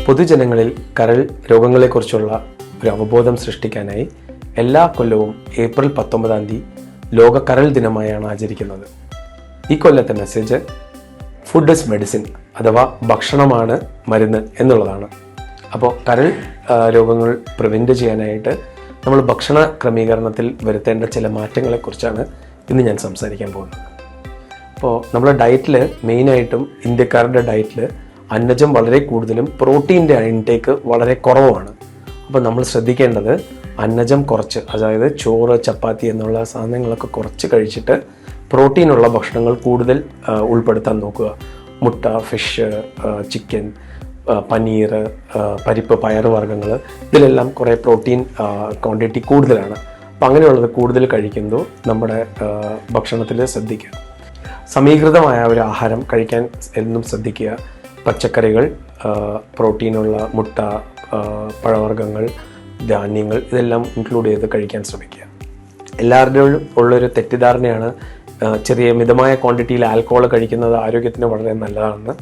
പൊതുജനങ്ങളിൽ കരൾ രോഗങ്ങളെക്കുറിച്ചുള്ള ഒരു അവബോധം സൃഷ്ടിക്കാനായി എല്ലാ കൊല്ലവും ഏപ്രിൽ 19 ലോക കരൾ ദിനമായാണ് ആചരിക്കുന്നത്. ഈ കൊല്ലത്തെ മെസ്സേജ് ഫുഡ് ഇസ് മെഡിസിൻ, അഥവാ ഭക്ഷണമാണ് മരുന്ന് എന്നുള്ളതാണ്. അപ്പോൾ കരൾ രോഗങ്ങൾ പ്രിവെൻറ്റ് ചെയ്യാനായിട്ട് നമ്മൾ ഭക്ഷണ ക്രമീകരണത്തിൽ വരുത്തേണ്ട ചില മാറ്റങ്ങളെക്കുറിച്ചാണ് ഇന്ന് ഞാൻ സംസാരിക്കാൻ പോകുന്നത്. അപ്പോൾ നമ്മുടെ ഡയറ്റിൽ മെയിനായിട്ടും ഇന്ത്യക്കാരുടെ ഡയറ്റിൽ അന്നജം വളരെ കൂടുതലും പ്രോട്ടീൻ്റെ ഇൻടേക്ക് വളരെ കുറവുമാണ്. അപ്പോൾ നമ്മൾ ശ്രദ്ധിക്കേണ്ടത് അന്നജം കുറച്ച്, അതായത് ചോറ്, ചപ്പാത്തി എന്നുള്ള സാധനങ്ങളൊക്കെ കുറച്ച് കഴിച്ചിട്ട് പ്രോട്ടീനുള്ള ഭക്ഷണങ്ങൾ കൂടുതൽ ഉൾപ്പെടുത്താൻ നോക്കുക. മുട്ട, ഫിഷ്, ചിക്കൻ, പനീർ, പരിപ്പ്, പയറുവർഗ്ഗങ്ങൾ, ഇതിലെല്ലാം കുറേ പ്രോട്ടീൻ ക്വാണ്ടിറ്റി കൂടുതലാണ്. അപ്പം അങ്ങനെയുള്ളത് കൂടുതൽ കഴിക്കുമ്പോൾ നമ്മുടെ ഭക്ഷണത്തിൽ ശ്രദ്ധിക്കുക. സമീകൃതമായ ഒരു ആഹാരം കഴിക്കാൻ എന്നും ശ്രദ്ധിക്കുക. പച്ചക്കറികൾ, പ്രോട്ടീനുള്ള മുട്ട, പഴവർഗ്ഗങ്ങൾ, ധാന്യങ്ങൾ, ഇതെല്ലാം ഇൻക്ലൂഡ് ചെയ്ത് കഴിക്കാൻ ശ്രമിക്കുക. എല്ലാവരുടെയും ഉള്ളൊരു തെറ്റിദ്ധാരണയാണ് ചെറിയ മിതമായ ക്വാണ്ടിറ്റിയിൽ ആൽക്കഹോൾ കഴിക്കുന്നത് ആരോഗ്യത്തിന് വളരെ നല്ലതാണെന്ന്.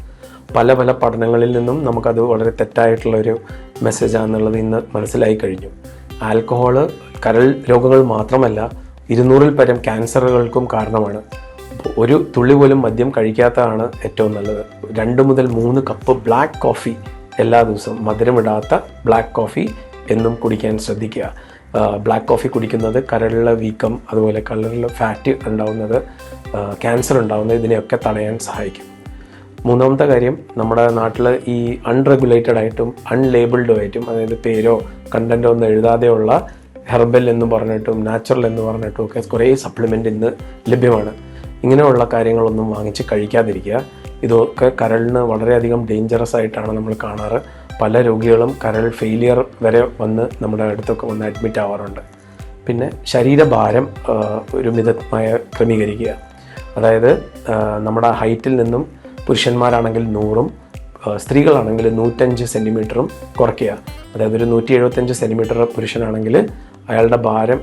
പല പഠനങ്ങളിൽ നിന്നും നമുക്കത് വളരെ തെറ്റായിട്ടുള്ളൊരു മെസ്സേജാണെന്നുള്ളത് ഇന്ന് മനസ്സിലായി കഴിഞ്ഞു. ആൽക്കഹോള് കരൾ രോഗങ്ങൾ മാത്രമല്ല 200-ൽ പരം ക്യാൻസറുകൾക്കും കാരണമാണ്. ഒരു തുള്ളി പോലും മദ്യം കഴിക്കാത്തതാണ് ഏറ്റവും നല്ലത്. 2 മുതൽ 3 കപ്പ് ബ്ലാക്ക് കോഫി എല്ലാ ദിവസവും, മധുരമിടാത്ത ബ്ലാക്ക് കോഫി എന്നും കുടിക്കാൻ ശ്രദ്ധിക്കുക. ബ്ലാക്ക് കോഫി കുടിക്കുന്നത് കരളിലെ വീക്കം, അതുപോലെ കരളിൽ ഫാറ്റ് ഉണ്ടാവുന്നത്, ക്യാൻസർ ഉണ്ടാവുന്നത്, ഇതിനെയൊക്കെ തടയാൻ സഹായിക്കും. 3-ാമത്തെ കാര്യം, നമ്മുടെ നാട്ടിൽ ഈ അൺറെഗുലേറ്റഡ് ആയിട്ടും അൺലേബിൾഡും ആയിട്ടും, അതായത് പേരോ കണ്ടൻറ്റോ ഒന്നും എഴുതാതെയുള്ള ഹെർബൽ എന്ന് പറഞ്ഞിട്ടും നാച്ചുറൽ എന്ന് പറഞ്ഞിട്ടും ഒക്കെ കുറേ സപ്ലിമെൻ്റ് ഇന്ന് ലഭ്യമാണ്. ഇങ്ങനെയുള്ള കാര്യങ്ങളൊന്നും വാങ്ങിച്ച് കഴിക്കാതിരിക്കുക. ഇതൊക്കെ കരളിന് വളരെയധികം ഡേഞ്ചറസ് ആയിട്ടാണ് നമ്മൾ കാണാറ്. പല രോഗികളും കരൾ ഫെയിലിയർ വരെ വന്ന് നമ്മുടെ അടുത്തൊക്കെ വന്ന് അഡ്മിറ്റ് ആവാറുണ്ട്. പിന്നെ ശരീരഭാരം ഒരു മിതമായ ക്രമീകരിക്കുക. അതായത് നമ്മുടെ ഹൈറ്റിൽ നിന്നും പുരുഷന്മാരാണെങ്കിൽ 100-ഉം സ്ത്രീകളാണെങ്കിൽ 105 സെൻറ്റിമീറ്ററും കുറയ്ക്കുക. അതായത് ഒരു 175 സെൻറ്റിമീറ്റർ പുരുഷനാണെങ്കിൽ അയാളുടെ ഭാരം,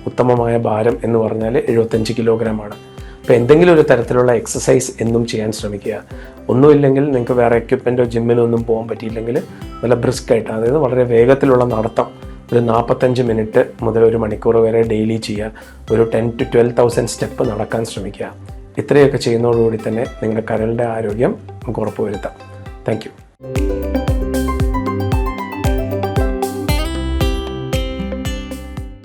ഉത്തമമായ ഭാരം എന്ന് പറഞ്ഞാൽ 75 കിലോഗ്രാമാണ്. അപ്പോൾ എന്തെങ്കിലും ഒരു തരത്തിലുള്ള എക്സസൈസ് എന്നും ചെയ്യാൻ ശ്രമിക്കുക. ഒന്നുമില്ലെങ്കിൽ നിങ്ങൾക്ക് വേറെ എക്യുപ്മെൻറ്റോ ജിമ്മിലോ ഒന്നും പോകാൻ പറ്റിയില്ലെങ്കിൽ നല്ല ബ്രിസ്ക്കായിട്ട്, അതായത് വളരെ വേഗത്തിലുള്ള നടത്തം ഒരു 45 മിനിറ്റ് മുതൽ 1 മണിക്കൂർ വരെ ഡെയിലി ചെയ്യുക. ഒരു 10,000 to 12,000 സ്റ്റെപ്പ് നടക്കാൻ ശ്രമിക്കുക. ഇത്രയൊക്കെ ചെയ്യുന്നതോടുകൂടി തന്നെ നിങ്ങളുടെ കരളിൻ്റെ ആരോഗ്യം നമുക്ക് ഉറപ്പുവരുത്താം. Thank you.